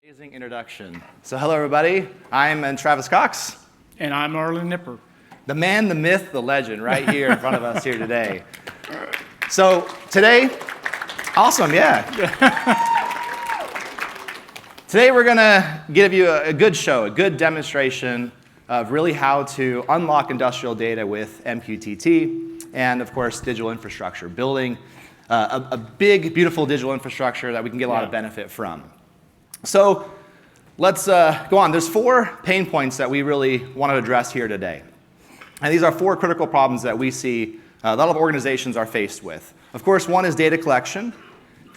Amazing introduction. So hello everybody, I'm Travis Cox. And I'm Arlen Nipper. The man, the myth, the legend right here in front of us here today. So today, awesome, yeah. Today we're gonna give you a good show, a good demonstration of really how to unlock industrial data with MQTT and of course digital infrastructure, building a big, beautiful digital infrastructure that we can get a lot of benefit from. So let's go on. There's 4 pain points that we really want to address here today. And these are 4 critical problems that we see a lot of organizations are faced with. Of course, one is data collection,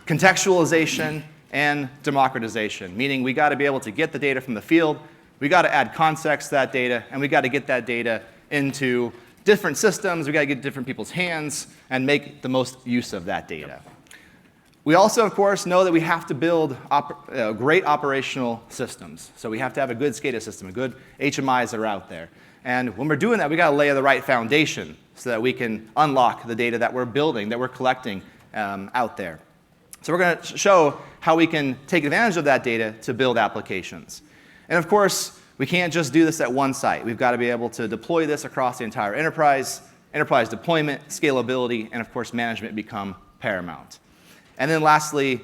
contextualization, and democratization, meaning we got to be able to get the data from the field, we got to add context to that data, and we got to get that data into different systems, we got to get different people's hands, and make the most use of that data. We also, of course, know that we have to build great operational systems. So we have to have a good SCADA system, a good HMIs that are out there. And when we're doing that, we got to lay the right foundation so that we can unlock the data that we're building, that we're collecting out there. So we're going to show how we can take advantage of that data to build applications. And of course, we can't just do this at one site. We've got to be able to deploy this across the entire enterprise. Enterprise deployment, scalability, and of course, management become paramount. And then lastly,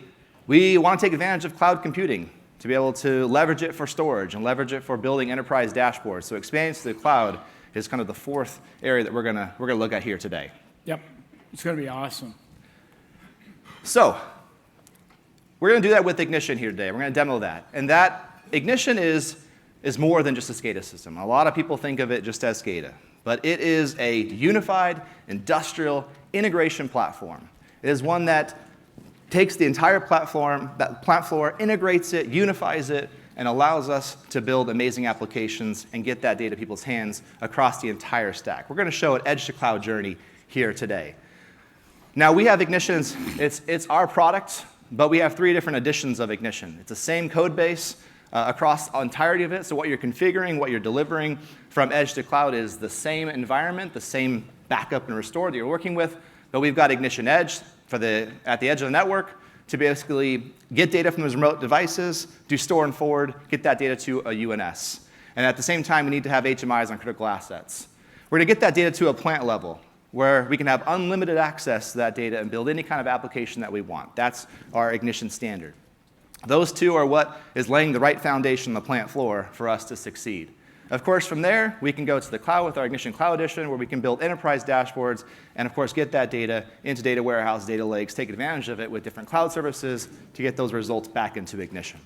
we want to take advantage of cloud computing to be able to leverage it for storage and leverage it for building enterprise dashboards. So expanding to the cloud is kind of the 4th area that we're gonna look at here today. Yep, it's going to be awesome. So we're going to do that with Ignition here today. We're going to demo that. And that Ignition is more than just a SCADA system. A lot of people think of it just as SCADA. But it is a unified industrial integration platform. It is one that takes the entire platform, that plant floor, integrates it, unifies it, and allows us to build amazing applications and get that data in people's hands across the entire stack. We're going to show an edge-to-cloud journey here today. Now, we have Ignition. It's our product, but we have 3 different editions of Ignition. It's the same code base across the entirety of it, so what you're configuring, what you're delivering from edge to cloud is the same environment, the same backup and restore that you're working with, but we've got Ignition Edge at the edge of the network to basically get data from those remote devices, do store and forward, get that data to a UNS. And at the same time, we need to have HMIs on critical assets. We're going to get that data to a plant level where we can have unlimited access to that data and build any kind of application that we want. That's our Ignition standard. Those 2 are what is laying the right foundation on the plant floor for us to succeed. Of course, from there, we can go to the cloud with our Ignition Cloud Edition, where we can build enterprise dashboards and, of course, get that data into data warehouse, data lakes, take advantage of it with different cloud services to get those results back into Ignition.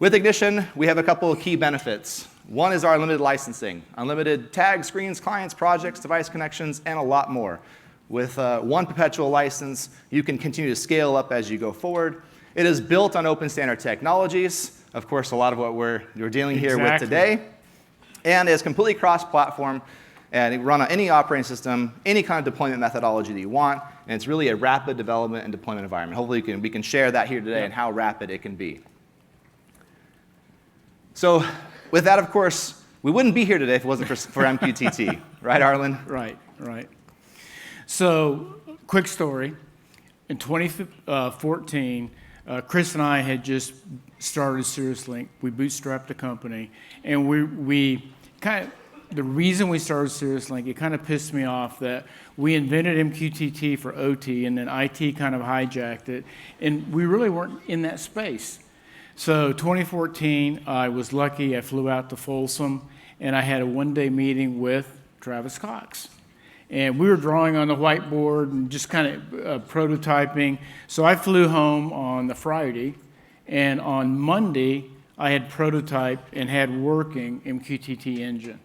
With Ignition, we have a couple of key benefits. One is our unlimited licensing, unlimited tags, screens, clients, projects, device connections, and a lot more. With 1 perpetual license, you can continue to scale up as you go forward. It is built on open standard technologies. Of course, a lot of what we're dealing here with today. And it's completely cross-platform, and it run on any operating system, any kind of deployment methodology that you want, and it's really a rapid development and deployment environment. Hopefully we can share that here today and how rapid it can be. So with that, of course, we wouldn't be here today if it wasn't for MQTT. Right, Arlen? Right, right. So, quick story. In 2014, Chris and I had just started Cirrus. We bootstrapped the company, and we kind of, the reason we started Cirrus, it kind of pissed me off that we invented MQTT for OT, and then IT kind of hijacked it, and we really weren't in that space. So 2014, I was lucky. I flew out to Folsom, and I had a 1-day meeting with Travis Cox. And we were drawing on the whiteboard and just kind of prototyping. So I flew home on the Friday, and on Monday, I had prototyped and had working MQTT engine.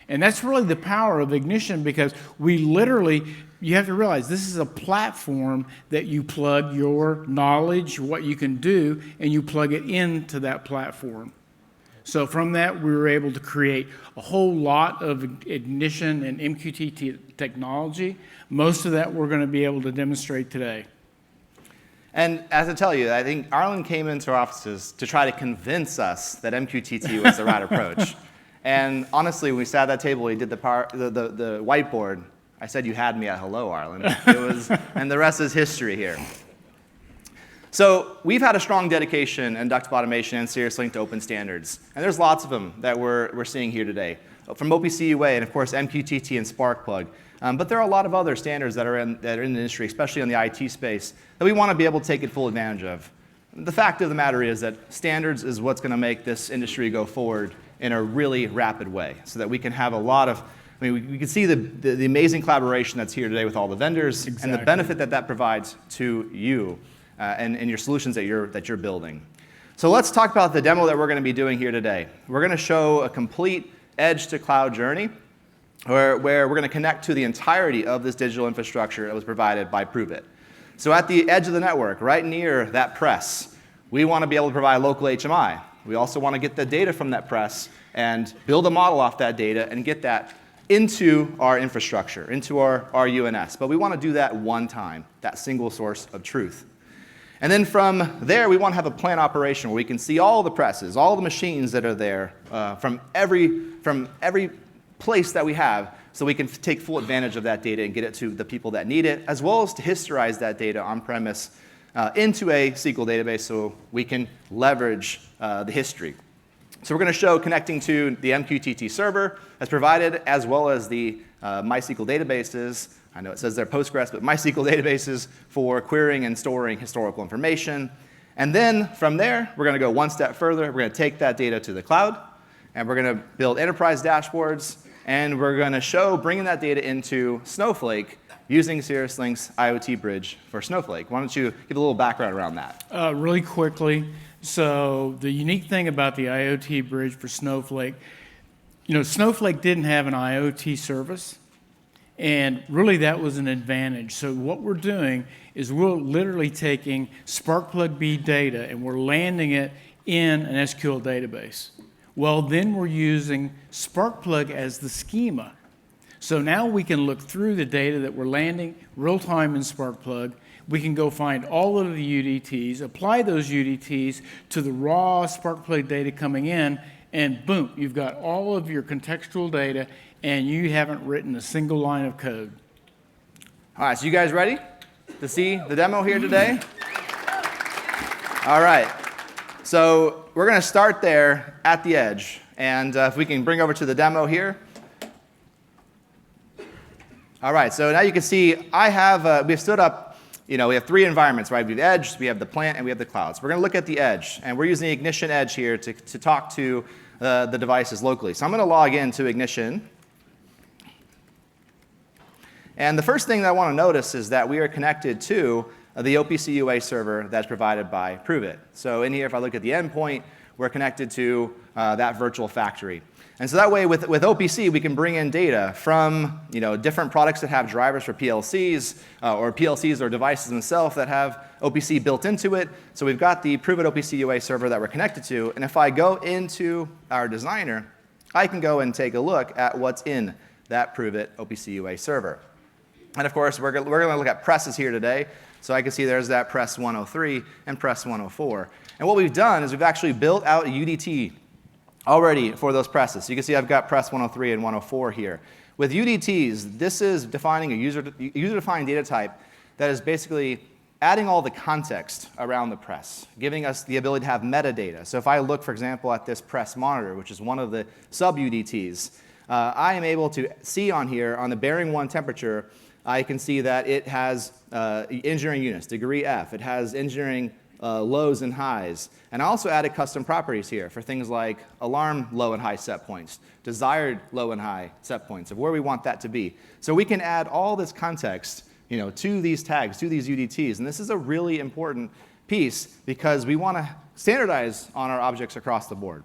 And that's really the power of Ignition, because we literally, you have to realize, this is a platform that you plug your knowledge, what you can do, and you plug it into that platform. So from that, we were able to create a whole lot of Ignition and MQTT technology. Most of that we're going to be able to demonstrate today. And as I tell you, I think Arlen came into our offices to try to convince us that MQTT was the right approach. And honestly, when we sat at that table, he did the whiteboard. I said, "You had me at hello, Arlen." And the rest is history here. So we've had a strong dedication in Inductive Automation and Cirrus Link to open standards. And there's lots of them that we're seeing here today, from OPC UA and, of course, MQTT and Sparkplug. But there are a lot of other standards that are in the industry, especially in the IT space, that we want to be able to take full advantage of. The fact of the matter is that standards is what's going to make this industry go forward in a really rapid way, so that we can have a lot of, we can see the amazing collaboration that's here today with all the vendors and the benefit that that provides to you and your solutions that you're building. So let's talk about the demo that we're going to be doing here today. We're going to show a complete edge to cloud journey where we're going to connect to the entirety of this digital infrastructure that was provided by ProveIt. So at the edge of the network, right near that press, we want to be able to provide local HMI. We also want to get the data from that press and build a model off that data and get that into our infrastructure, into our UNS. But we want to do that one time, that single source of truth. And then from there, we want to have a plant operation where we can see all the presses, all the machines that are there from every place that we have, so we can take full advantage of that data and get it to the people that need it, as well as to historize that data on-premise into a SQL database so we can leverage the history. So we're going to show connecting to the MQTT server as provided, as well as the MySQL databases. I know it says they're Postgres, but MySQL databases for querying and storing historical information. And then from there, we're going to go one step further. We're going to take that data to the cloud, and we're going to build enterprise dashboards, and we're going to show bringing that data into Snowflake using Cirrus Link's IoT bridge for Snowflake. Why don't you give a little background around that? Really quickly, so the unique thing about the IoT bridge for Snowflake, Snowflake didn't have an IoT service, and really that was an advantage. So what we're doing is we're literally taking Sparkplug B data and we're landing it in an SQL database. Well, then we're using Sparkplug as the schema. So now we can look through the data that we're landing real time in Sparkplug. We can go find all of the UDTs, apply those UDTs to the raw Sparkplug data coming in, and boom, you've got all of your contextual data, and you haven't written a single line of code. All right, so you guys ready to see the demo here today? All right, so we're going to start there at the edge, and if we can bring over to the demo here. All right, so now you can see we've stood up, we have three environments, right? We have the edge, we have the plant, and we have the cloud. So we're going to look at the edge, and we're using the Ignition Edge here to talk to the devices locally. So I'm going to log into Ignition. And the first thing that I want to notice is that we are connected to the OPC UA server that's provided by ProveIt. So in here, if I look at the endpoint, we're connected to that virtual factory. And so that way, with OPC, we can bring in data from different products that have drivers for PLCs, or PLCs or devices themselves that have OPC built into it. So we've got the ProveIt OPC UA server that we're connected to. And if I go into our designer, I can go and take a look at what's in that ProveIt OPC UA server. And of course, we're going to look at presses here today. So I can see there's that press 103 and press 104. And what we've done is we've actually built out a UDT already for those presses. So you can see I've got press 103 and 104 here. With UDTs, this is defining a user-defined data type that is basically adding all the context around the press, giving us the ability to have metadata. So if I look, for example, at this press monitor, which is one of the sub-UDTs, I am able to see on here, on the bearing 1 temperature, I can see that it has engineering units, degree F. It has engineering lows and highs. And I also added custom properties here for things like alarm low and high set points, desired low and high set points of where we want that to be. So we can add all this context to these tags, to these UDTs. And this is a really important piece because we want to standardize on our objects across the board.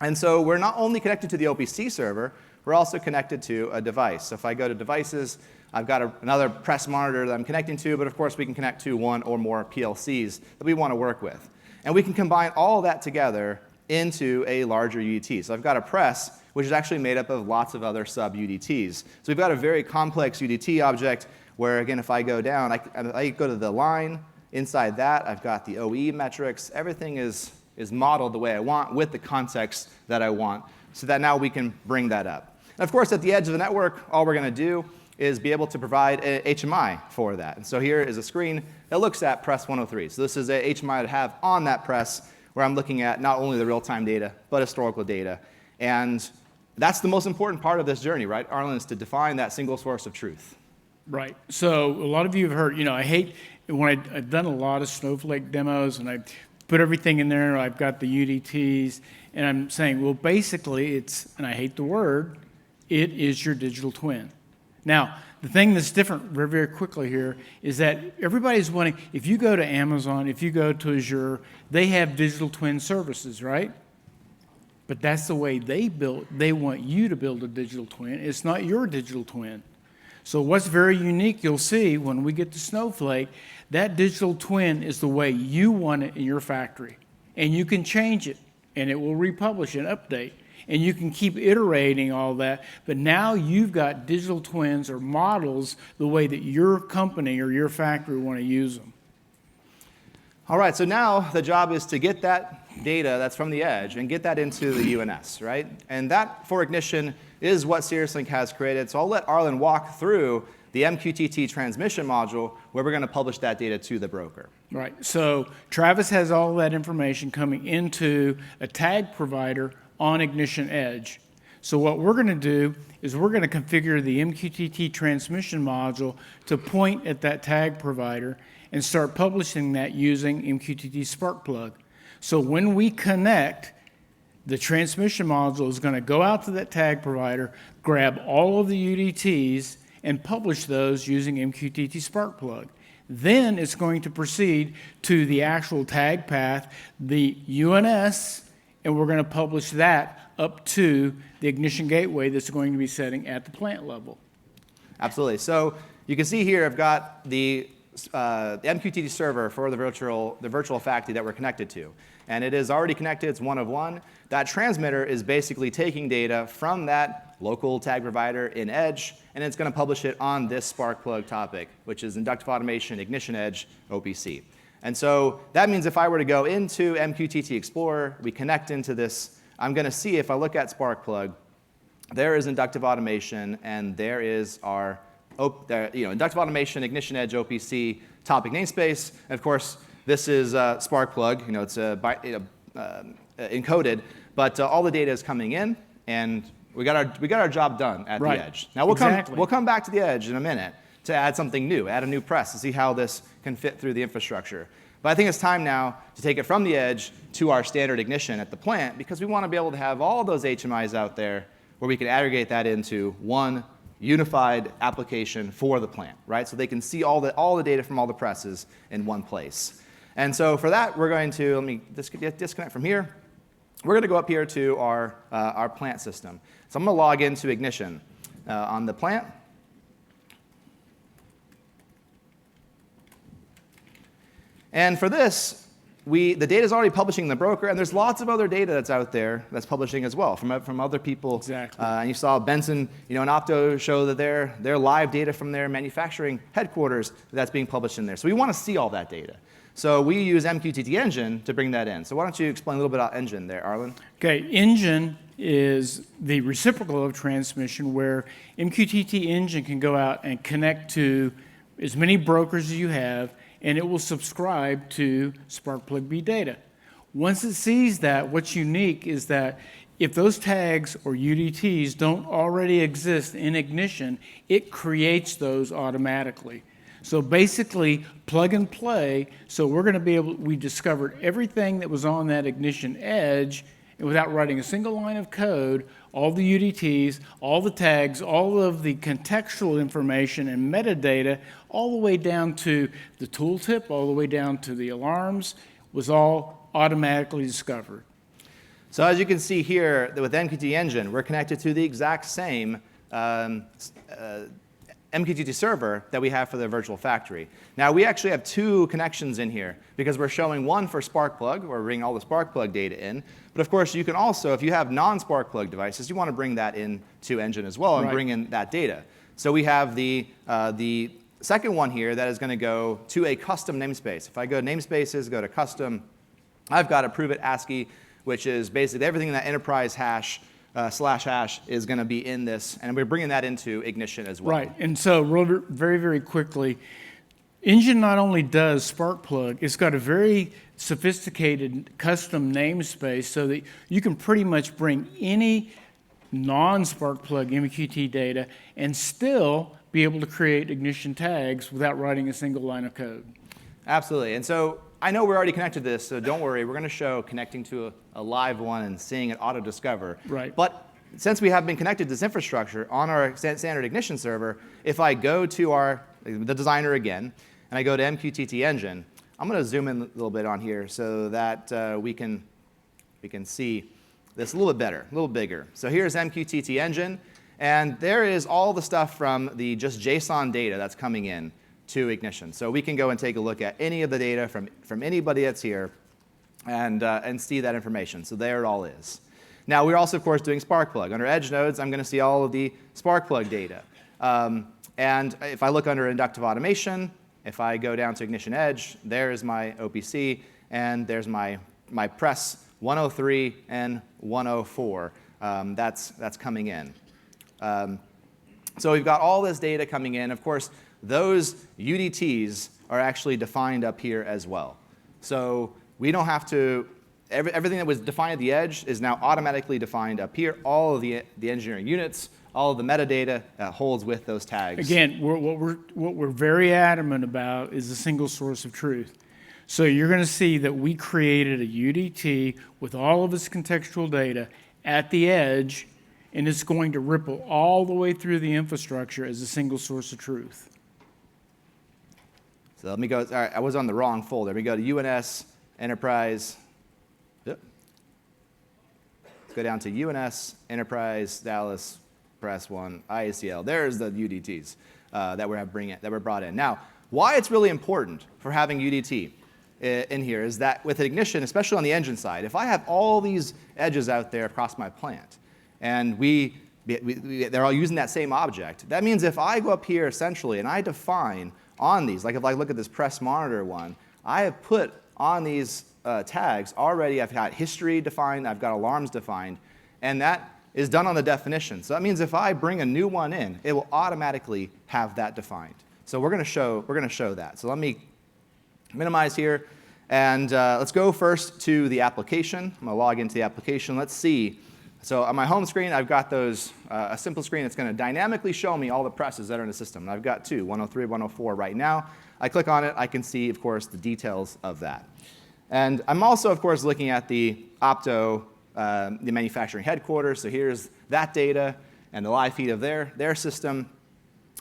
And so we're not only connected to the OPC server, we're also connected to a device. So if I go to devices, I've got another press monitor that I'm connecting to, but of course we can connect to one or more PLCs that we want to work with. And we can combine all of that together into a larger UDT. So I've got a press, which is actually made up of lots of other sub-UDTs. So we've got a very complex UDT object where, again, if I go down, I go to the line. Inside that, I've got the OE metrics. Everything is modeled the way I want with the context that I want so that now we can bring that up. And of course, at the edge of the network, all we're going to do is be able to provide a HMI for that. And so here is a screen that looks at press 103. So this is a HMI I'd have on that press where I'm looking at not only the real-time data, but historical data. And that's the most important part of this journey, right, Arlen, is to define that single source of truth. Right. So a lot of you have heard, I hate when I've done a lot of Snowflake demos and I put everything in there, I've got the UDTs, and I'm saying, well, basically it's, and I hate the word, it is your digital twin. Now, the thing that's different very, very quickly here is that everybody's wanting, if you go to Amazon, if you go to Azure, they have digital twin services, right? But that's the way they want you to build a digital twin. It's not your digital twin. So what's very unique, you'll see when we get to Snowflake, that digital twin is the way you want it in your factory. And you can change it, and it will republish and update. And you can keep iterating all that, but now you've got digital twins or models the way that your company or your factory want to use them. All right, so now the job is to get that data that's from the edge and get that into the UNS, right? And that, for Ignition, is what CirrusLink has created. So I'll let Arlen walk through the MQTT transmission module where we're going to publish that data to the broker. Right, so Travis has all that information coming into a tag provider on Ignition Edge. So what we're going to do is we're going to configure the MQTT transmission module to point at that tag provider and start publishing that using MQTT Sparkplug. So when we connect, the transmission module is going to go out to that tag provider, grab all of the UDTs, and publish those using MQTT Sparkplug. Then it's going to proceed to the actual tag path, the UNS, and we're going to publish that up to the Ignition gateway that's going to be setting at the plant level. Absolutely. So you can see here I've got the MQTT server for the virtual factory that we're connected to. And it is already connected. It's one of one. That transmitter is basically taking data from that local tag provider in Edge, and it's going to publish it on this Sparkplug topic, which is Inductive Automation Ignition Edge OPC. And so that means if I were to go into MQTT Explorer, we connect into this, I'm going to see if I look at Sparkplug, there is Inductive Automation, and there is our Inductive Automation Ignition Edge OPC topic namespace. And of course, this is Sparkplug. It's encoded, but all the data is coming in, and we got our job done at the edge. Now we'll come back to the edge in a minute to add something new, add a new press to see how this can fit through the infrastructure. But I think it's time now to take it from the edge to our standard ignition at the plant, because we want to be able to have all those HMIs out there where we can aggregate that into one unified application for the plant, right? So they can see all the data from all the presses in one place. And so for that, we're going to, let me disconnect from here. We're going to go up here to our plant system. So I'm going to log into Ignition on the plant. And for this, the data is already publishing in the broker, and there's lots of other data that's out there that's publishing as well from other people. Exactly. And you saw Benson, and Opto show that their live data from their manufacturing headquarters that's being published in there. So we want to see all that data. So we use MQTT Engine to bring that in. So why don't you explain a little bit about Engine there, Arlen? Okay, Engine is the reciprocal of transmission, where MQTT Engine can go out and connect to as many brokers as you have, and it will subscribe to Sparkplug B data. Once it sees that, what's unique is that if those tags or UDTs don't already exist in Ignition, it creates those automatically. So basically, plug and play, so we're going to be able, we discovered everything that was on that Ignition Edge, and without writing a single line of code, all the UDTs, all the tags, all of the contextual information and metadata, all the way down to the tooltip, all the way down to the alarms, was all automatically discovered. So as you can see here, with MQTT Engine, we're connected to the exact same MQTT server that we have for the virtual factory. Now, we actually have two connections in here because we're showing one for Sparkplug, where we're bringing all the Sparkplug data in. But of course, you can also, if you have non-Sparkplug devices, you want to bring that into Engine as well and bring in that data. So we have the second one here that is going to go to a custom namespace. If I go to namespaces, go to custom, I've got a ProveIt ASCII, which is basically everything in that enterprise hash /hash is going to be in this, and we're bringing that into Ignition as well. Right, and so very, very quickly, Engine not only does Sparkplug, it's got a very sophisticated custom namespace so that you can pretty much bring any non-Sparkplug MQTT data and still be able to create Ignition tags without writing a single line of code. Absolutely. And so I know we're already connected to this, so don't worry. We're going to show connecting to a live one and seeing it auto-discover. Right. But since we have been connected to this infrastructure on our standard Ignition server, if I go to the designer again, and I go to MQTT Engine, I'm going to zoom in a little bit on here so that we can see this a little bit better, a little bigger. So here's MQTT Engine, and there is all the stuff from the just JSON data that's coming in to Ignition. So we can go and take a look at any of the data from anybody that's here and see that information. So there it all is. Now, we're also, of course, doing Sparkplug. Under Edge nodes, I'm going to see all of the Sparkplug data. And if I look under Inductive Automation, if I go down to Ignition Edge, there is my OPC, and there's my press 103 and 104. That's coming in. So we've got all this data coming in. Of course, those UDTs are actually defined up here as well. So we don't have to, everything that was defined at the edge is now automatically defined up here. All of the engineering units, all of the metadata holds with those tags. Again, what we're very adamant about is a single source of truth. So you're going to see that we created a UDT with all of its contextual data at the edge, and it's going to ripple all the way through the infrastructure as a single source of truth. So let me go, all right, I was on the wrong folder. Let me go to UNS, Enterprise. Yep. Let's go down to UNS, Enterprise, Dallas, Press 1, IACL. There's the UDTs that we're brought in. Now, why it's really important for having UDT in here is that with Ignition, especially on the engine side, if I have all these edges out there across my plant, and they're all using that same object, that means if I go up here essentially and I define on these, like if I look at this press monitor one, I have put on these tags already, I've got history defined, I've got alarms defined, and that is done on the definition. So that means if I bring a new one in, it will automatically have that defined. So we're going to show that. So let me minimize here, and let's go first to the application. I'm going to log into the application. Let's see. So on my home screen, I've got a simple screen that's going to dynamically show me all the presses that are in the system. And I've got 2, 103, 104 right now. I click on it, I can see, of course, the details of that. And I'm also, of course, looking at the Opto, the manufacturing headquarters. So here's that data and the live feed of their system.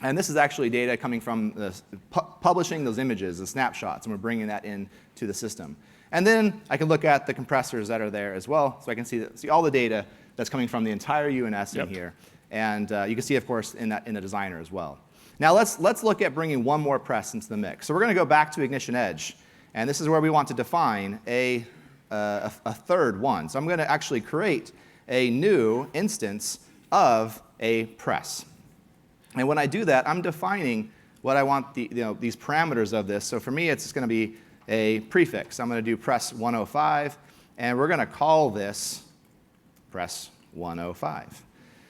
And this is actually data coming from publishing those images, the snapshots, and we're bringing that into the system. And then I can look at the compressors that are there as well, so I can see all the data that's coming from the entire UNS in here. And you can see, of course, in the designer as well. Now let's look at bringing one more press into the mix. So we're going to go back to Ignition Edge, and this is where we want to define a third one. So I'm going to actually create a new instance of a press. And when I do that, I'm defining what I want these parameters of this. So for me, it's just going to be a prefix. I'm going to do press 105, and we're going to call this press 105.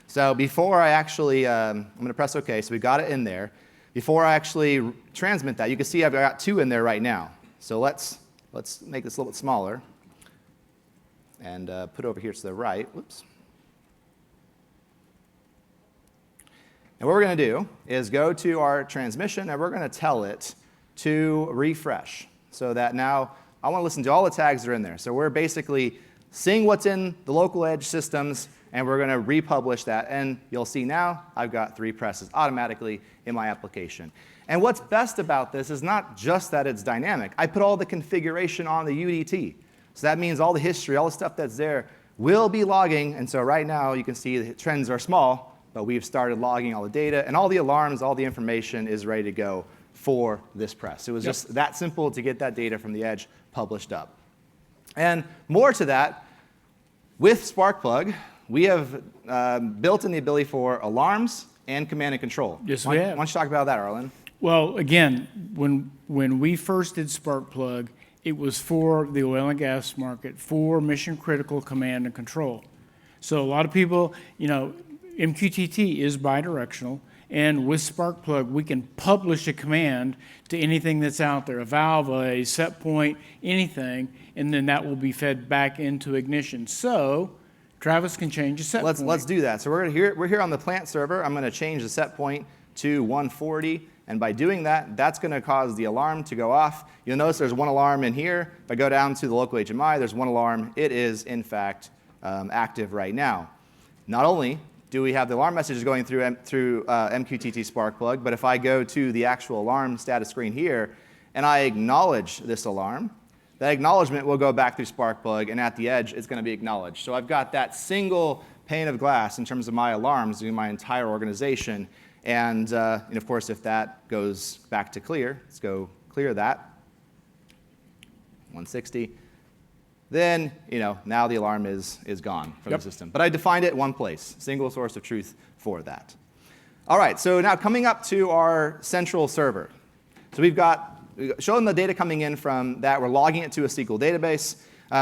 So before I actually, I'm going to press OK, so we got it in there. Before I actually transmit that, you can see I've got 2 in there right now. So let's make this a little bit smaller and put it over here to the right. Whoops. And what we're going to do is go to our transmission, and we're going to tell it to refresh so that now I want to listen to all the tags that are in there. So we're basically seeing what's in the local edge systems, and we're going to republish that. And you'll see now I've got 3 presses automatically in my application. And what's best about this is not just that it's dynamic. I put all the configuration on the UDT. So that means all the history, all the stuff that's there will be logging. And so right now you can see the trends are small, but we've started logging all the data, and all the alarms, all the information is ready to go for this press. It was just that simple to get that data from the edge published up. And more to that, with Sparkplug, we have built in the ability for alarms and command and control. Yes, we have. Why don't you talk about that, Arlen? Well, again, when we first did Sparkplug, it was for the oil and gas market, for mission-critical command and control. So a lot of people, MQTT is bidirectional, and with Sparkplug, we can publish a command to anything that's out there, a valve, a set point, anything, and then that will be fed back into Ignition. So Travis can change a set point. Let's do that. So we're here on the plant server. I'm going to change the set point to 140. And by doing that, that's going to cause the alarm to go off. You'll notice there's one alarm in here. If I go down to the local HMI, there's one alarm. It is, in fact, active right now. Not only do we have the alarm messages going through MQTT Sparkplug, but if I go to the actual alarm status screen here and I acknowledge this alarm, that acknowledgement will go back through Sparkplug, and at the edge, it's going to be acknowledged. So I've got that single pane of glass in terms of my alarms in my entire organization. And of course, if that goes back to clear, let's go clear that, 160. Then, now the alarm is gone from the system. But I defined it in one place, single source of truth for that. All right, so now coming up to our central server. So we've shown the data coming in from that. We're logging it to a SQL database.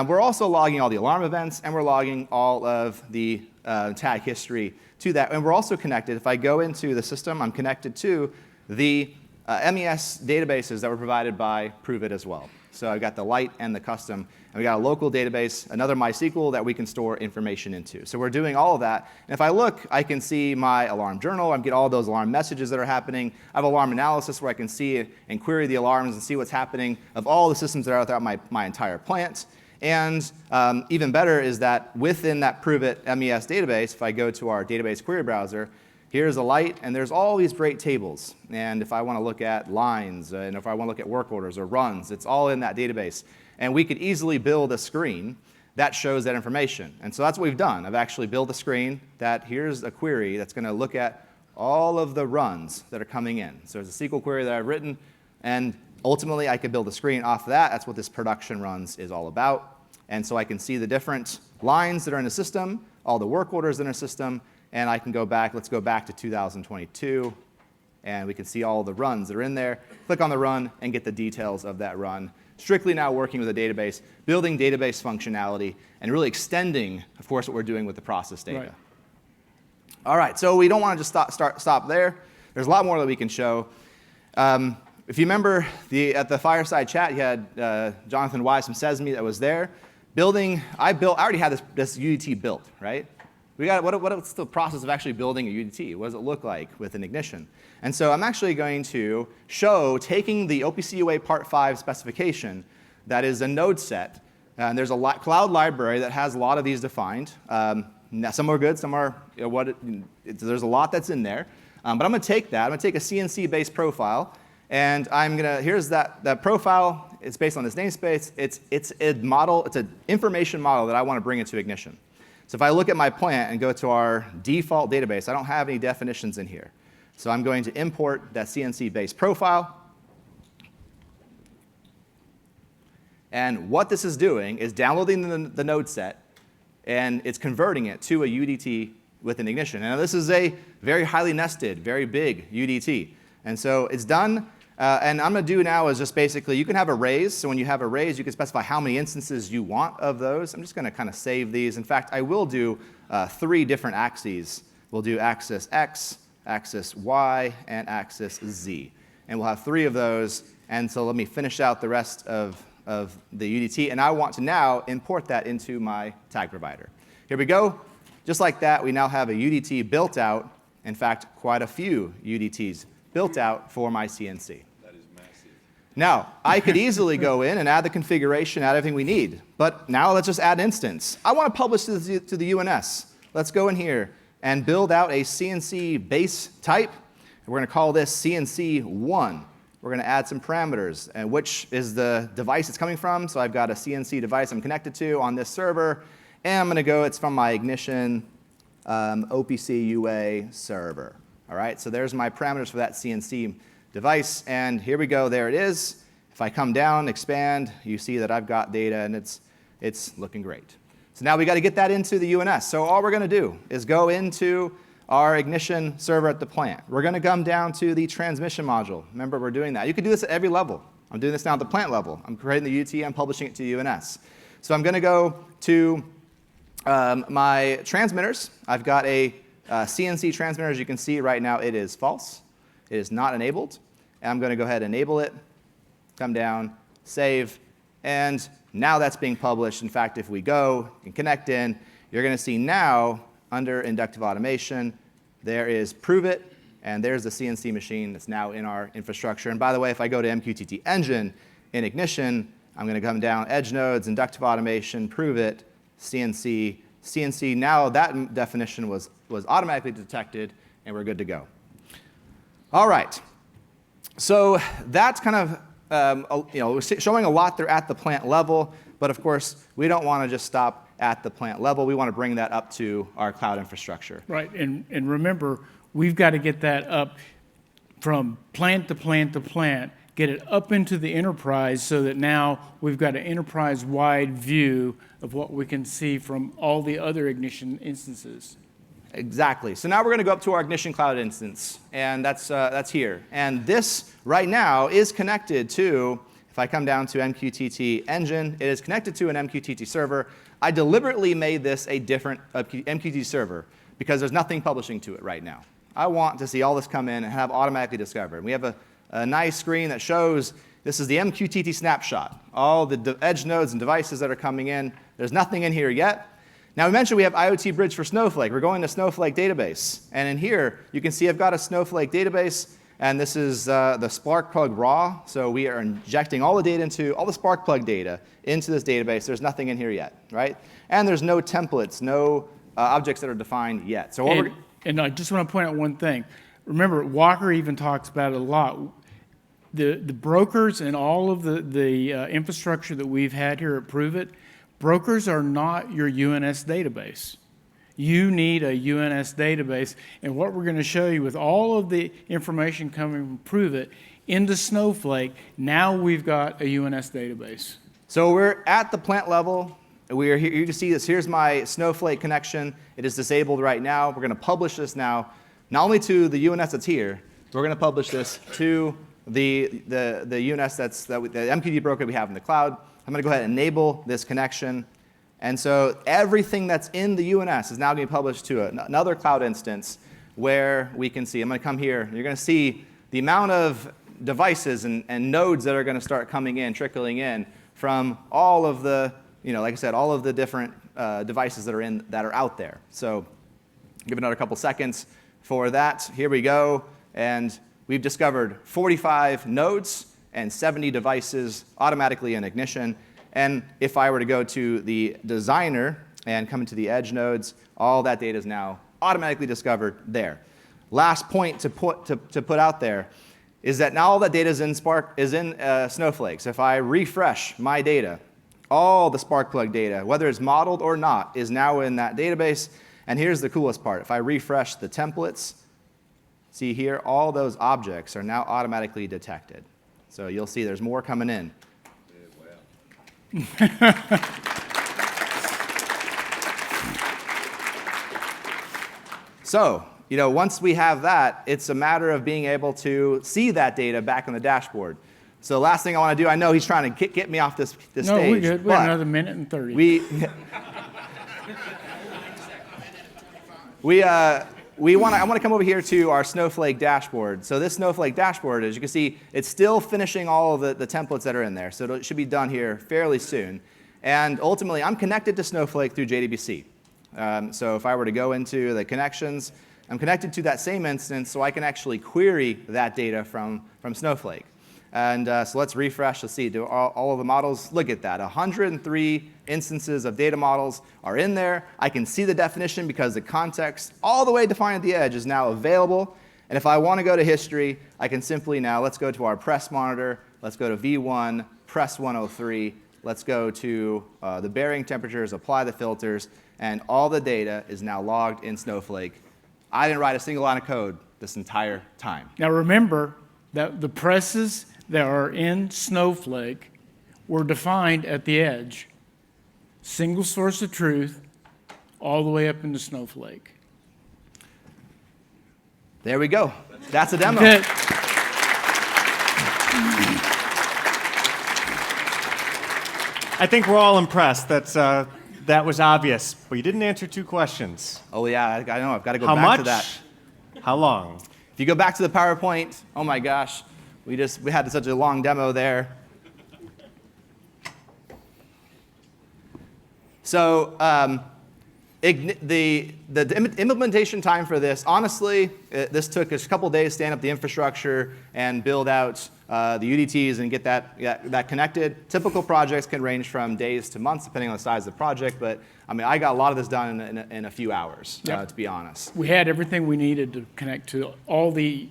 We're also logging all the alarm events, and we're logging all of the tag history to that. And we're also connected. If I go into the system, I'm connected to the MES databases that were provided by ProveIt as well. So I've got the light and the custom. And we got a local database, another MySQL that we can store information into. So we're doing all of that. And if I look, I can see my alarm journal. I can get all those alarm messages that are happening. I have alarm analysis where I can see and query the alarms and see what's happening of all the systems that are throughout my entire plant. And even better is that within that ProveIt MES database, if I go to our database query browser, here's a light, and there's all these great tables. And if I want to look at lines, and if I want to look at work orders or runs, it's all in that database. And we could easily build a screen that shows that information. And so that's what we've done. I've actually built a screen that here's a query that's going to look at all of the runs that are coming in. So there's a SQL query that I've written, and ultimately, I could build a screen off of that. That's what this production runs is all about. And so I can see the different lines that are in the system, all the work orders in our system, and I can go back. Let's go back to 2022, and we can see all the runs that are in there. Click on the run and get the details of that run. Strictly now working with a database, building database functionality, and really extending, of course, what we're doing with the process data. Right. All right, so we don't want to just stop there. There's a lot more that we can show. If you remember at the fireside chat, you had Jonathan Wise from CESMII that was there. I already had this UDT built, right? What's the process of actually building a UDT? What does it look like with an ignition? And so I'm actually going to show taking the OPC UA Part 5 specification that is a node set. And there's a cloud library that has a lot of these defined. Some are good, some are, there's a lot that's in there. But I'm going to take that. I'm going to take a CNC-based profile. And here's that profile. It's based on this namespace. It's a model, it's an information model that I want to bring into Ignition. So if I look at my plant and go to our default database, I don't have any definitions in here. So I'm going to import that CNC-based profile. And what this is doing is downloading the node set, and it's converting it to a UDT with an Ignition. And this is a very highly nested, very big UDT. And so it's done. And I'm going to do now is just basically, you can have arrays. So when you have arrays, you can specify how many instances you want of those. I'm just going to kind of save these. In fact, I will do 3 different axes. We'll do axis X, axis Y, and axis Z. And we'll have 3 of those. And so let me finish out the rest of the UDT. And I want to now import that into my tag provider. Here we go. Just like that, we now have a UDT built out. In fact, quite a few UDTs built out for my CNC. Now, I could easily go in and add the configuration, add everything we need. But now let's just add instance. I want to publish to the UNS. Let's go in here and build out a CNC base type. We're going to call this CNC1. We're going to add some parameters, and which is the device it's coming from. So I've got a CNC device I'm connected to on this server. And I'm going to go, it's from my Ignition OPC UA server. All right, so there's my parameters for that CNC device, and here we go, there it is. If I come down, expand, you see that I've got data, and it's looking great. So now we got to get that into the UNS. So all we're going to do is go into our Ignition server at the plant. We're going to come down to the transmission module. Remember, we're doing that. You can do this at every level. I'm doing this now at the plant level. I'm creating the UT, I'm publishing it to the UNS. So I'm going to go to my transmitters, I've got a CNC transmitter. As you can see right now, it is false. It is not enabled. And I'm going to go ahead and enable it, come down, save, and now that's being published. In fact, if we go and connect in, you're going to see now under Inductive Automation, there is ProveIt, and there's the CNC machine that's now in our infrastructure. And by the way, if I go to MQTT Engine in Ignition, I'm going to come down Edge Nodes, Inductive Automation, ProveIt, CNC, CNC. Now that definition was automatically detected, and we're good to go. All right. So that's kind of showing a lot there at the plant level, but of course, we don't want to just stop at the plant level. We want to bring that up to our cloud infrastructure. Right, and remember, we've got to get that up from plant to plant to plant, get it up into the enterprise so that now we've got an enterprise-wide view of what we can see from all the other Ignition instances. Exactly. So now we're going to go up to our Ignition Cloud instance, and that's here. And this right now is connected to, if I come down to MQTT Engine, it is connected to an MQTT server. I deliberately made this a different MQTT server because there's nothing publishing to it right now. I want to see all this come in and have automatically discovered. We have a nice screen that shows this is the MQTT snapshot, all the edge nodes and devices that are coming in. There's nothing in here yet. Now, we mentioned we have IoT Bridge for Snowflake. We're going to Snowflake database. And in here, you can see I've got a Snowflake database, and this is the Sparkplug raw. So we are injecting all the data all the Sparkplug data into this database. There's nothing in here yet, right? And there's no templates, no objects that are defined yet. So and I just want to point out one thing. Remember, Walker even talks about it a lot. The brokers and all of the infrastructure that we've had here at ProveIt, brokers are not your UNS database. You need a UNS database, and what we're going to show you with all of the information coming from ProveIt into Snowflake, now we've got a UNS database. So we're at the plant level. We are here to see this. Here's my Snowflake connection. It is disabled right now. We're going to publish this now, not only to the UNS that's here, we're going to publish this to the UNS the MQTT broker we have in the cloud. I'm going to go ahead and enable this connection. And so everything that's in the UNS is now going to be published to another cloud instance where we can see. I'm going to come here. You're going to see the amount of devices and nodes that are going to start coming in, trickling in from all of the, like I said, all of the different devices that are out there. So give it another couple seconds for that. Here we go. And we've discovered 45 nodes and 70 devices automatically in Ignition. And if I were to go to the designer and come into the edge nodes, all that data is now automatically discovered there. Last point to put out there is that now all that data is in Snowflake. So if I refresh my data, all the Sparkplug data, whether it's modeled or not, is now in that database. And here's the coolest part. If I refresh the templates, see here, all those objects are now automatically detected. So you'll see there's more coming in. So, once we have that, it's a matter of being able to see that data back on the dashboard. So the last thing I want to do, I know he's trying to get me off this stage. No, we're good. We have another minute and 30. I want to come over here to our Snowflake dashboard. So this Snowflake dashboard, as you can see, it's still finishing all of the templates that are in there. So it should be done here fairly soon. And ultimately, I'm connected to Snowflake through JDBC. So if I were to go into the connections, I'm connected to that same instance, so I can actually query that data from Snowflake. And so let's refresh to see, do all of the models, look at that. 103 instances of data models are in there. I can see the definition because the context all the way defined at the edge is now available. And if I want to go to history, I can simply now, let's go to our press monitor. Let's go to V1, press 103. Let's go to the bearing temperatures, apply the filters, and all the data is now logged in Snowflake. I didn't write a single line of code this entire time. Now remember that the presses that are in Snowflake were defined at the edge. Single source of truth, all the way up into Snowflake. There we go. That's a demo. I think we're all impressed. That's that was obvious, but you didn't answer 2 questions. Oh yeah, I know. I've got to go How back much? to that. How long? If you go back to the PowerPoint, oh my gosh, we had such a long demo there. So the implementation time for this, honestly, this took us a couple days to stand up the infrastructure and build out the UDTs and get that connected. Typical projects can range from days to months, depending on the size of the project. But I mean, I got a lot of this done in a few hours, to be honest. We had everything we needed to connect to all the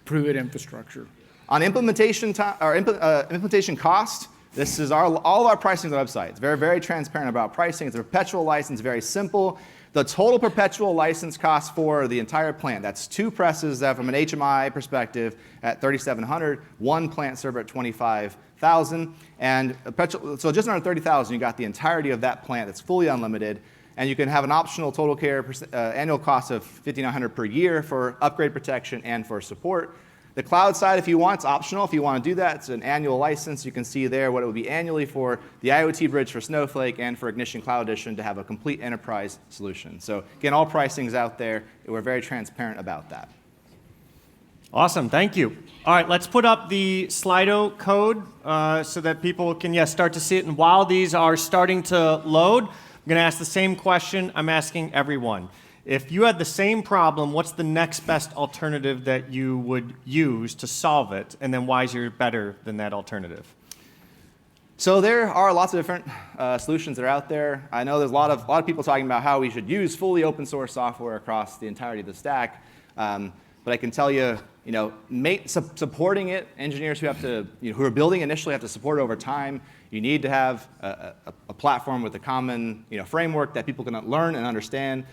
ProveIt infrastructure. On implementation time or implementation cost, this is all of our pricing on the website. It's very, very transparent about pricing. It's a perpetual license, very simple. The total perpetual license cost for the entire plant, that's 2 presses that from an HMI perspective at $3,700, 1 plant server at $25,000, and so just under $30,000, you got the entirety of that plant that's fully unlimited, and you can have an optional total care annual cost of $5,900 per year for upgrade protection and for support. The cloud side, if you want, it's optional. If you want to do that, it's an annual license. You can see there what it would be annually for the IoT bridge for Snowflake and for Ignition Cloud Edition to have a complete enterprise solution. So again, all pricing's out there. We're very transparent about that. Awesome, thank you. All right, let's put up the Slido code so that people can, start to see it. And while these are starting to load, I'm going to ask the same question I'm asking everyone. If you had the same problem, what's the next best alternative that you would use to solve it? And then why is yours better than that alternative? So there are lots of different solutions that are out there. I know there's a lot of people talking about how we should use fully open source software across the entirety of the stack. But I can tell you, supporting it, engineers who have to, who are building initially have to support it over time. You need to have a platform with a common, framework that people can learn and understand.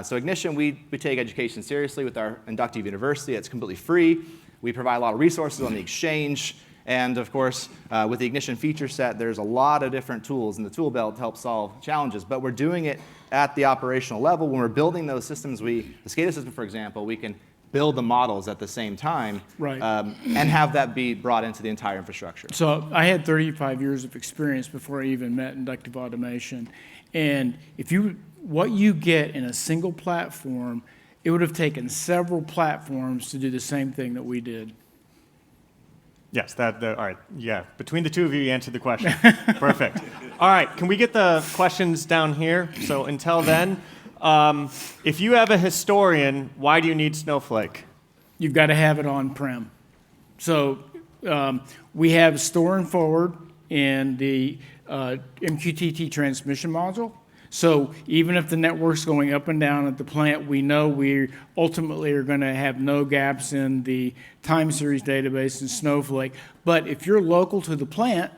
So Ignition, we take education seriously with our Inductive University. It's completely free. We provide a lot of resources on the exchange. And of course, with the Ignition feature set, there's a lot of different tools in the tool belt to help solve challenges. But we're doing it at the operational level. When we're building those systems, the SCADA system, for example, we can build the models at the same time, right. And have that be brought into the entire infrastructure. So I had 35 years of experience before I even met Inductive Automation. And what you get in a single platform, it would have taken several platforms to do the same thing that we did. Yes, all right, yeah. Between the two of you, you answered the question. Perfect. All right, can we get the questions down here? So until then, if you have a historian, why do you need Snowflake? You've got to have it on-prem. So we have store and forward in the MQTT transmission module. So even if the network's going up and down at the plant, we know we ultimately are going to have no gaps in the time series database in Snowflake. But if you're local to the plant,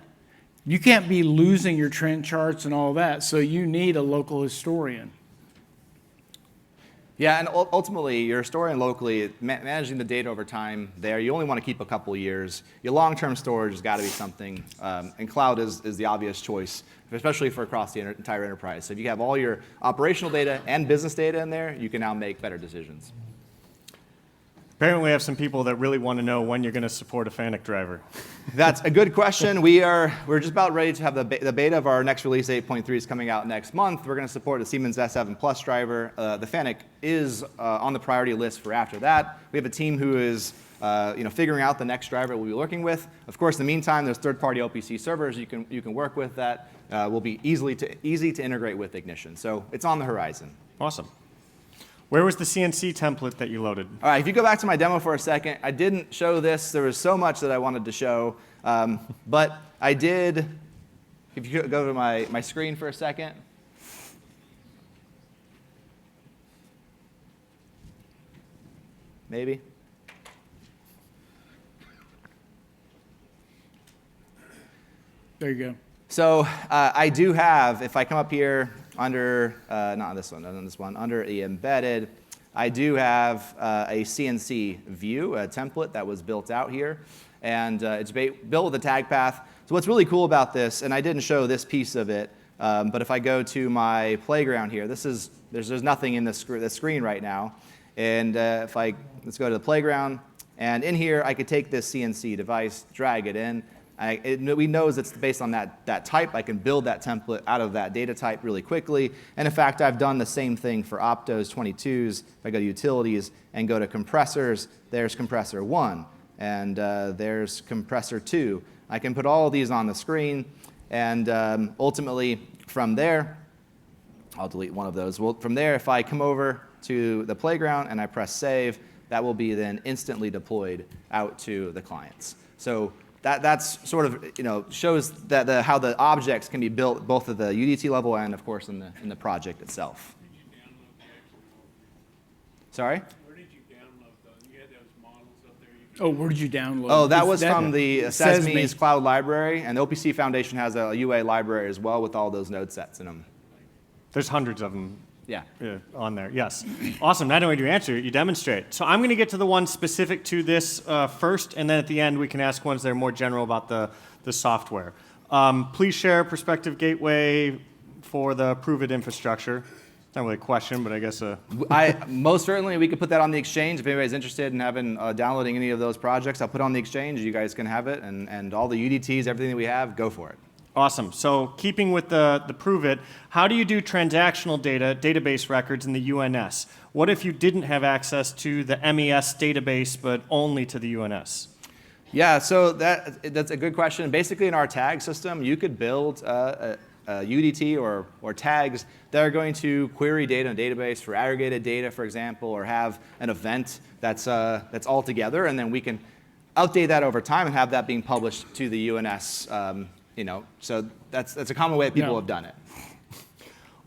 you can't be losing your trend charts and all that. So you need a local historian. Yeah, and ultimately, your historian locally, managing the data over time there, you only want to keep a couple years. Your long-term storage has got to be something, and cloud is the obvious choice, especially for across the entire enterprise. So if you have all your operational data and business data in there, you can now make better decisions. Apparently, we have some people that really want to know when you're going to support a FANUC driver. That's a good question. We're just about ready to have the beta of our next release. 8.3 is coming out next month. We're going to support the Siemens S7 Plus driver. The FANUC is on the priority list for after that. We have a team who is figuring out the next driver we'll be working with. Of course, in the meantime, there's third-party OPC servers you can work with that will be easy to integrate with Ignition. So it's on the horizon. Awesome. Where was the CNC template that you loaded? All right, if you go back to my demo for a second, I didn't show this. There was so much that I wanted to show. But I did, if you go to my screen for a second. Maybe. There you go. So I do have, if I come up here under, not on this one, not on this one, under the embedded, I do have a CNC view, a template that was built out here. And it's built with a tag path. So what's really cool about this, and I didn't show this piece of it, but if I go to my playground here, there's nothing in the screen right now. And let's go to the playground. And in here, I could take this CNC device, drag it in. We knows it's based on that type. I can build that template out of that data type really quickly. And in fact, I've done the same thing for Optos 22s. If I go to utilities and go to compressors, there's compressor 1, and there's compressor 2. I can put all of these on the screen, and ultimately from there, I'll delete one of those. Well, from there, if I come over to the playground and I press save, that will be then instantly deployed out to the clients. So that's sort of, shows that how the objects can be built both at the UDT level and, of course, in the project itself. Did you download the actual model? Sorry? Where did you download those? You had those models up there. Oh, where did you download? Oh, that was That- from the CESMII. CESMII's cloud library, and the OPC Foundation has a UA library as well with all those node sets in them. There's hundreds of them Yeah. on there. Yes. Awesome. Not only do you answer it, you demonstrate. So I'm going to get to the ones specific to this first, and then at the end we can ask ones that are more general about the software. Please share perspective gateway for the ProveIt infrastructure. Not really a question, but I guess Most certainly, we could put that on the exchange. If anybody's interested in having downloading any of those projects, I'll put it on the exchange. You guys can have it, and all the UDTs, everything that we have, go for it. Awesome. So keeping with the ProveIt, how do you do transactional data, database records in the UNS? What if you didn't have access to the MES database, but only to the UNS? Yeah, so that's a good question. Basically, in our tag system, you could build a UDT or tags that are going to query data in a database for aggregated data, for example, or have an event that's all together, and then we can update that over time and have that being published to the UNS. So that's a common way that people have done it.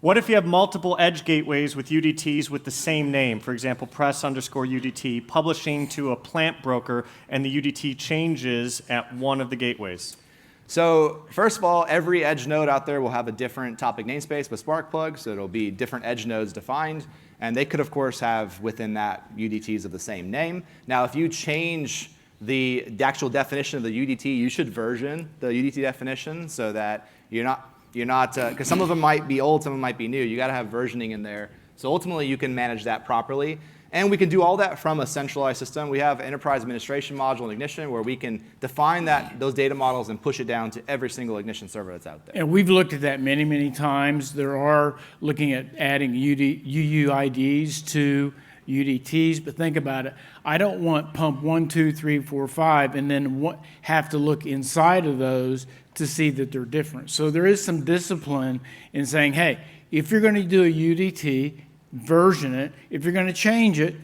What if you have multiple edge gateways with UDTs with the same name? For example, press_UDT, publishing to a plant broker, and the UDT changes at one of the gateways. So first of all, every edge node out there will have a different topic namespace with Sparkplug, so it'll be different edge nodes defined. And they could, of course, have within that UDTs of the same name. Now, if you change the actual definition of the UDT, you should version the UDT definition so that you're not, because some of them might be old, some of them might be new. You got to have versioning in there. So ultimately, you can manage that properly. And we can do all that from a centralized system. We have enterprise administration module in Ignition where we can define those data models and push it down to every single Ignition server that's out there. And we've looked at that many, many times. There are looking at adding UUIDs to UDTs, but think about it. I don't want pump 1, 2, 3, 4, 5, and then have to look inside of those to see that they're different. So there is some discipline in saying, hey, if you're going to do a UDT, version it. If you're going to change it,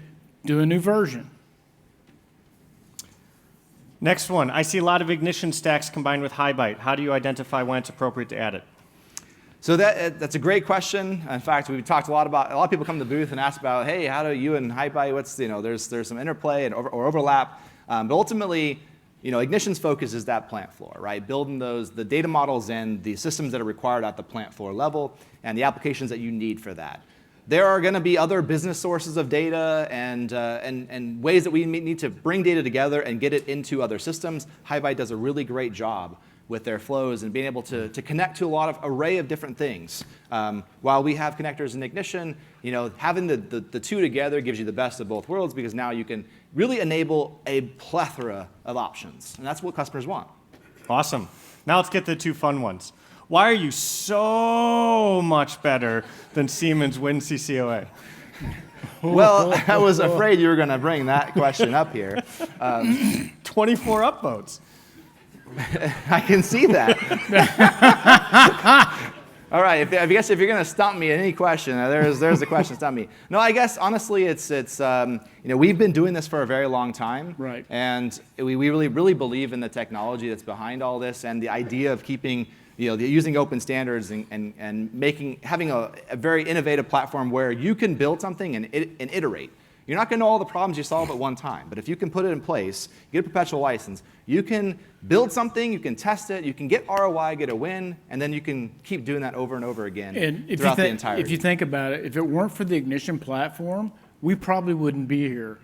do a new version. Next one. I see a lot of Ignition stacks combined with HiByte. How do you identify when it's appropriate to add it? So that's a great question. In fact, we've talked a lot of people come to the booth and ask about, hey, how do you and HiByte, there's some interplay or overlap. But ultimately, Ignition's focus is that plant floor, right? Building the data models and the systems that are required at the plant floor level and the applications that you need for that. There are going to be other business sources of data and ways that we need to bring data together and get it into other systems. HiByte does a really great job with their flows and being able to connect to a lot of array of different things. While we have connectors in Ignition, having the two together gives you the best of both worlds because now you can really enable a plethora of options. And that's what customers want. Awesome. Now let's get to the two fun ones. Why are you so much better than Siemens WinCCOA? Well, I was afraid you were going to bring that question up here. 24 upvotes. I can see that. All right, I guess if you're going to stump me in any question, there's the question, stump me. No, I guess honestly, it's we've been doing this for a very long time, right? And we really believe in the technology that's behind all this and the idea of keeping using open standards and having a very innovative platform where you can build something and iterate. You're not going to know all the problems you solve at one time, but if you can put it in place, you get a perpetual license, you can build something, you can test it, you can get ROI, get a win, and then you can keep doing that over and over again throughout the entirety. If you think about it, if it weren't for the Ignition platform, we probably wouldn't be here.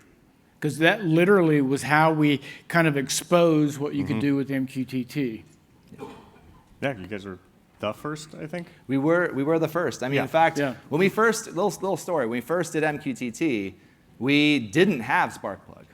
Because that literally was how we kind of exposed what you could do with MQTT. Yeah, you guys were the first, I think. We were the first. I mean, in fact, when we first, little story, when we first did MQTT, we didn't have Sparkplug,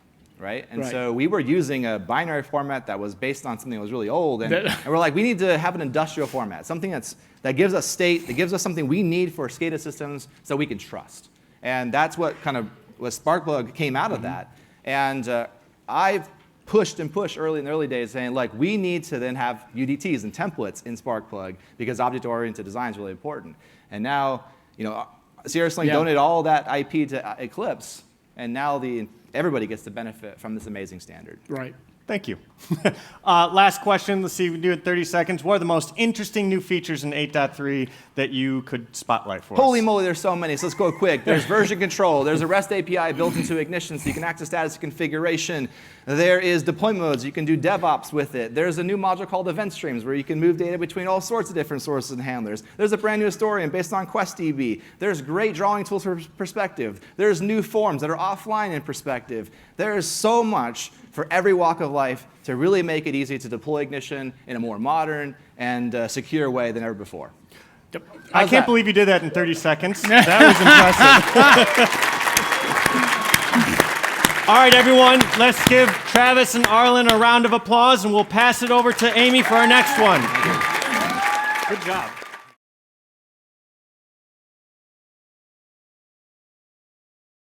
right? And Right. so we were using a binary format that was based on something that was really old, and we're like, we need to have an industrial format, something that gives us state, that gives us something we need for SCADA systems so we can trust. And that's what Sparkplug came out of that. And I've pushed and pushed in the early days saying, like, we need to then have UDTs and templates in Sparkplug because object-oriented design is really important. And now, Cirrus Link donated all that IP to Eclipse, and now everybody gets to benefit from this amazing standard. Right. Thank you. Last question. Let's see if we can do it in 30 seconds. What are the most interesting new features in 8.3 that you could spotlight for us? Holy moly, there's so many, so let's go quick. There's version control. There's a REST API built into Ignition so you can access status configuration. There is deployment modes. You can do DevOps with it. There's a new module called Event Streams where you can move data between all sorts of different sources and handlers. There's a brand new historian based on QuestDB. There's great drawing tools for perspective. There's new forms that are offline in perspective. There is so much for every walk of life to really make it easy to deploy Ignition in a more modern and secure way than ever before. I can't believe you did that in 30 seconds. That was impressive. All right, everyone, let's give Travis and Arlen a round of applause, and we'll pass it over to Amy for our next one. Good job.